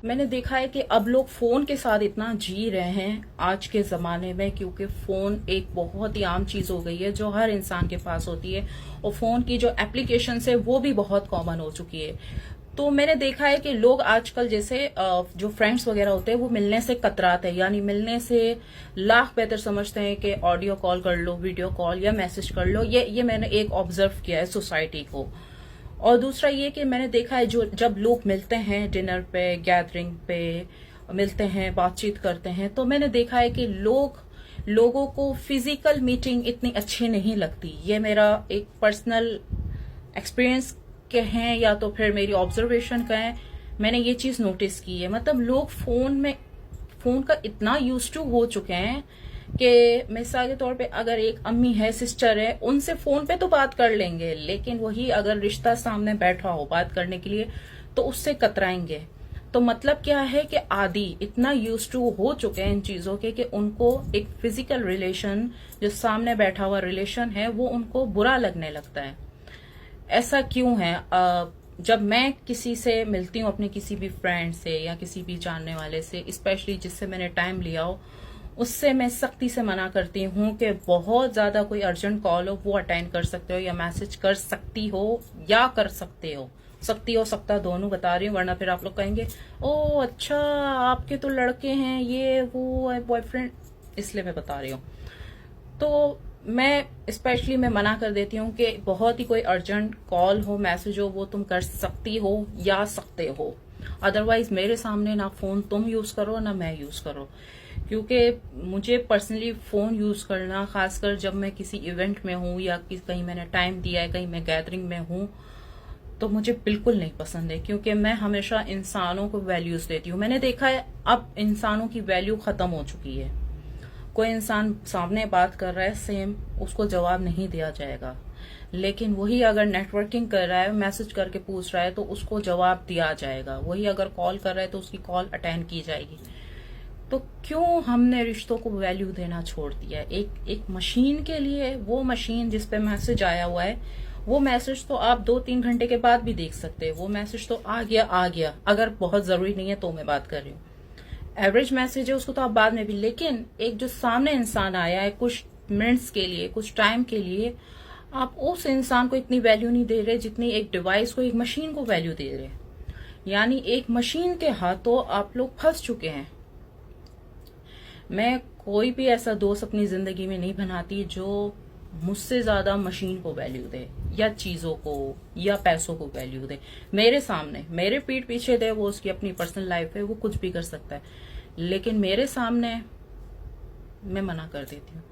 मैंने देखा है कि अब लोग फोन के साथ इतना जी रहे हैं आज के जमाने में, क्योंकि फोन एक बहुत ही आम चीज हो गई है जो हर इंसान के पास होती है, और फोन की जो एप्लीकेशन है वो भी बहुत कॉमन हो चुकी है। तो मैंने देखा है कि लोग आजकल जैसे जो फ्रेंड्स वगैरह होते हैं वो मिलने से कतराते हैं, यानी मिलने से लाख बेहतर समझते हैं कि ऑडियो कॉल कर लो, वीडियो कॉल या मैसेज कर लो। ये मैंने एक ऑब्जर्व किया है सोसाइटी को। और दूसरा ये कि मैंने देखा है जो जब लोग मिलते हैं डिनर पे, गैदरिंग पे मिलते हैं, बातचीत करते हैं, तो मैंने देखा है कि लोगों को फिजिकल मीटिंग इतनी अच्छी नहीं लगती। ये मेरा एक पर्सनल एक्सपीरियंस के हैं या तो फिर मेरी ऑब्जर्वेशन का है। मैंने ये चीज नोटिस की है, मतलब लोग फोन का इतना यूज टू हो चुके हैं कि मिसाल के तौर पे अगर एक अम्मी है, सिस्टर है, उनसे फोन पे तो बात कर लेंगे, लेकिन वही अगर रिश्ता सामने बैठा हो बात करने के लिए तो उससे कतराएंगे। तो मतलब क्या है कि आदि इतना यूज टू हो चुके हैं इन चीजों के कि उनको एक फिजिकल रिलेशन, जो सामने बैठा हुआ रिलेशन है, वो उनको बुरा लगने लगता है। ऐसा क्यों है? जब मैं किसी से मिलती हूँ, अपने किसी भी फ्रेंड से या किसी भी जानने वाले से, स्पेशली जिससे मैंने टाइम लिया हो, उससे मैं सख्ती से मना करती हूँ कि बहुत ज्यादा कोई अर्जेंट कॉल हो वो अटेंड कर सकते हो या मैसेज कर सकती हो या कर सकते हो। सकती हो सकता दोनों बता रही हूँ, वरना फिर आप लोग कहेंगे ओ अच्छा आपके तो लड़के हैं, ये वो है बॉयफ्रेंड, इसलिए मैं बता रही हूँ। तो मैं स्पेशली मैं मना कर देती हूँ कि बहुत ही कोई अर्जेंट कॉल हो, मैसेज हो, वो तुम कर सकती हो या सकते हो। अदरवाइज मेरे सामने ना फोन तुम यूज करो ना मैं यूज करो, क्योंकि मुझे पर्सनली फोन यूज करना, खासकर जब मैं किसी इवेंट में हूँ या कहीं मैंने टाइम दिया है, कहीं मैं गैदरिंग में हूँ, तो मुझे बिल्कुल नहीं पसंद है। क्योंकि मैं हमेशा इंसानों को वैल्यूज देती हूँ। मैंने देखा है अब इंसानों की वैल्यू खत्म हो चुकी है। कोई इंसान सामने बात कर रहा है, सेम उसको जवाब नहीं दिया जाएगा, लेकिन वही अगर नेटवर्किंग कर रहा है, मैसेज करके पूछ रहा है, तो उसको जवाब दिया जाएगा। वही अगर कॉल कर रहा है तो उसकी कॉल अटेंड की जाएगी। तो क्यों हमने रिश्तों को वैल्यू देना छोड़ दिया? एक मशीन के लिए, वो मशीन जिस पे मैसेज आया हुआ है, वो मैसेज तो आप 2-3 घंटे के बाद भी देख सकते हैं। वो मैसेज तो आ गया, अगर बहुत जरूरी नहीं है तो मैं बात कर रही हूँ। एवरेज मैसेज है उसको तो आप बाद में भी, लेकिन एक जो सामने इंसान आया है कुछ मिनट्स के लिए, कुछ टाइम के लिए, आप उस इंसान को इतनी वैल्यू नहीं दे रहे जितनी एक डिवाइस को, एक मशीन को वैल्यू दे रहे। यानी एक मशीन के हाथों आप लोग फंस चुके हैं। मैं कोई भी ऐसा दोस्त अपनी जिंदगी में नहीं बनाती जो मुझसे ज्यादा मशीन को वैल्यू दे या चीजों को या पैसों को वैल्यू दे। मेरे सामने, मेरे पीठ पीछे दे, वो उसकी अपनी पर्सनल लाइफ है, वो कुछ भी कर सकता है, लेकिन मेरे सामने मैं मना कर देती हूँ।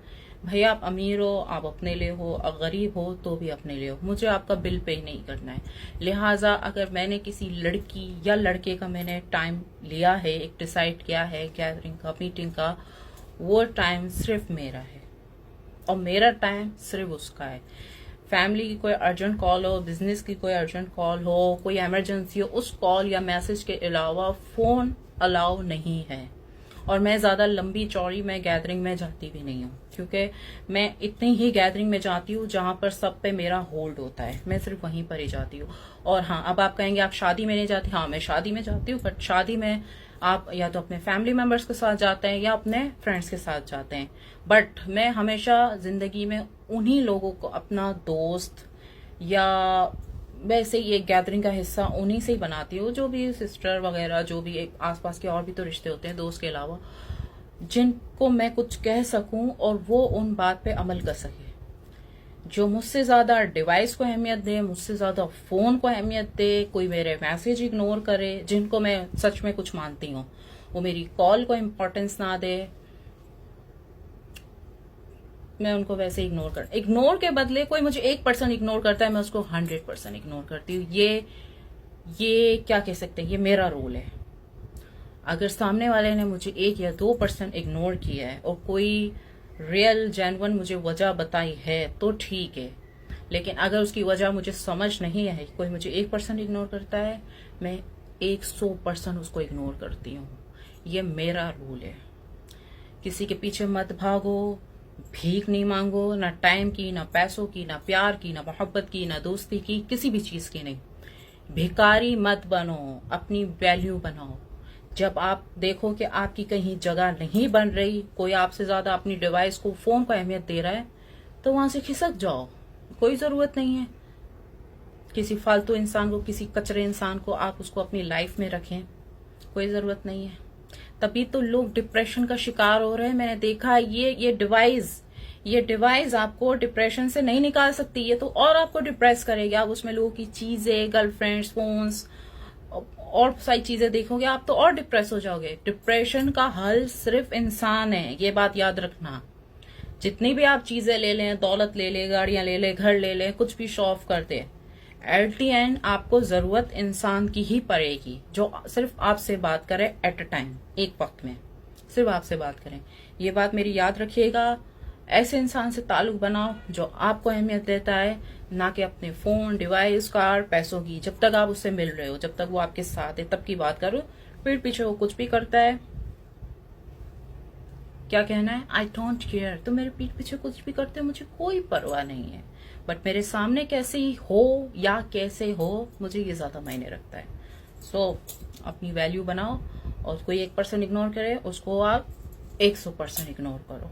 भाई आप अमीर हो, आप अपने लिए हो, गरीब हो तो भी अपने लिए हो, मुझे आपका बिल पे नहीं करना है। लिहाजा अगर मैंने किसी लड़की या लड़के का मैंने टाइम लिया है, एक डिसाइड किया है गैदरिंग का, मीटिंग का, वो टाइम सिर्फ मेरा है और मेरा टाइम सिर्फ उसका है। फैमिली की कोई अर्जेंट कॉल हो, बिजनेस की कोई अर्जेंट कॉल हो, कोई इमरजेंसी हो, उस कॉल या मैसेज के अलावा फोन अलाउ नहीं है। और मैं ज्यादा लंबी चौड़ी मैं गैदरिंग में जाती भी नहीं हूँ, क्योंकि मैं इतनी ही गैदरिंग में जाती हूँ जहां पर सब पे मेरा होल्ड होता है, मैं सिर्फ वहीं पर ही जाती हूँ। और हाँ, अब आप कहेंगे आप शादी में नहीं जाती। हाँ, मैं शादी में जाती हूँ, बट शादी में आप या तो अपने फैमिली मेंबर्स के साथ जाते हैं या अपने फ्रेंड्स के साथ जाते हैं, बट मैं हमेशा जिंदगी में उन्हीं लोगों को अपना दोस्त या वैसे ही एक गैदरिंग का हिस्सा उन्हीं से ही बनाती हूँ, जो भी सिस्टर वगैरह, जो भी एक आसपास के और भी तो रिश्ते होते हैं दोस्त के अलावा, जिनको मैं कुछ कह सकूं और वो उन बात पे अमल कर सके। जो मुझसे ज्यादा डिवाइस को अहमियत दे, मुझसे ज्यादा फोन को अहमियत दे, कोई मेरे मैसेज इग्नोर करे, जिनको मैं सच में कुछ मानती हूँ, वो मेरी कॉल को इम्पोर्टेंस ना दे, मैं उनको वैसे इग्नोर के बदले कोई मुझे 1% इग्नोर करता है, मैं उसको 100% इग्नोर करती हूँ। ये क्या कह सकते हैं, ये मेरा रूल है। अगर सामने वाले ने मुझे 1 या 2% इग्नोर किया है और कोई रियल जेन्युइन मुझे वजह बताई है तो ठीक है, लेकिन अगर उसकी वजह मुझे समझ नहीं है, कोई मुझे 1% इग्नोर करता है, मैं 100% उसको इग्नोर करती हूँ। ये मेरा रूल है। किसी के पीछे मत भागो, भीख नहीं मांगो, ना टाइम की, ना पैसों की, ना प्यार की, ना मोहब्बत की, ना दोस्ती की, किसी भी चीज की नहीं। भिखारी मत बनो, अपनी वैल्यू बनाओ। जब आप देखो कि आपकी कहीं जगह नहीं बन रही, कोई आपसे ज्यादा अपनी डिवाइस को, फोन को अहमियत दे रहा है, तो वहां से खिसक जाओ। कोई जरूरत नहीं है किसी फालतू इंसान को, किसी कचरे इंसान को आप उसको अपनी लाइफ में रखें, कोई जरूरत नहीं है। तभी तो लोग डिप्रेशन का शिकार हो रहे हैं। मैंने देखा है ये डिवाइस आपको डिप्रेशन से नहीं निकाल सकती, ये तो और आपको डिप्रेस करेगी। आप उसमें लोगों की चीजें, गर्लफ्रेंड्स, फोन्स और सारी चीजें देखोगे, आप तो और डिप्रेस हो जाओगे। डिप्रेशन का हल सिर्फ इंसान है, ये बात याद रखना। जितनी भी आप चीजें ले लें, दौलत ले लें, गाड़ियां ले लें, घर ले लें, कुछ भी शो ऑफ कर दे, एट दी एंड आपको जरूरत इंसान की ही पड़ेगी, जो सिर्फ आपसे बात करे एट अ टाइम, एक वक्त में सिर्फ आपसे बात करें। ये बात मेरी याद रखिएगा। ऐसे इंसान से ताल्लुक बनाओ जो आपको अहमियत देता है, ना कि अपने फोन, डिवाइस, कार, पैसों की। जब तक आप उससे मिल रहे हो, जब तक वो आपके साथ है, तब की बात करो। पीठ पीछे वो कुछ भी करता है, क्या कहना है, आई डोंट केयर। तो मेरे पीठ पीछे कुछ भी करते हो, मुझे कोई परवाह नहीं है, बट मेरे सामने कैसे हो या कैसे हो, मुझे ये ज्यादा मायने रखता है। सो अपनी वैल्यू बनाओ, और कोई 1% इग्नोर करे, उसको आप 100% इग्नोर करो।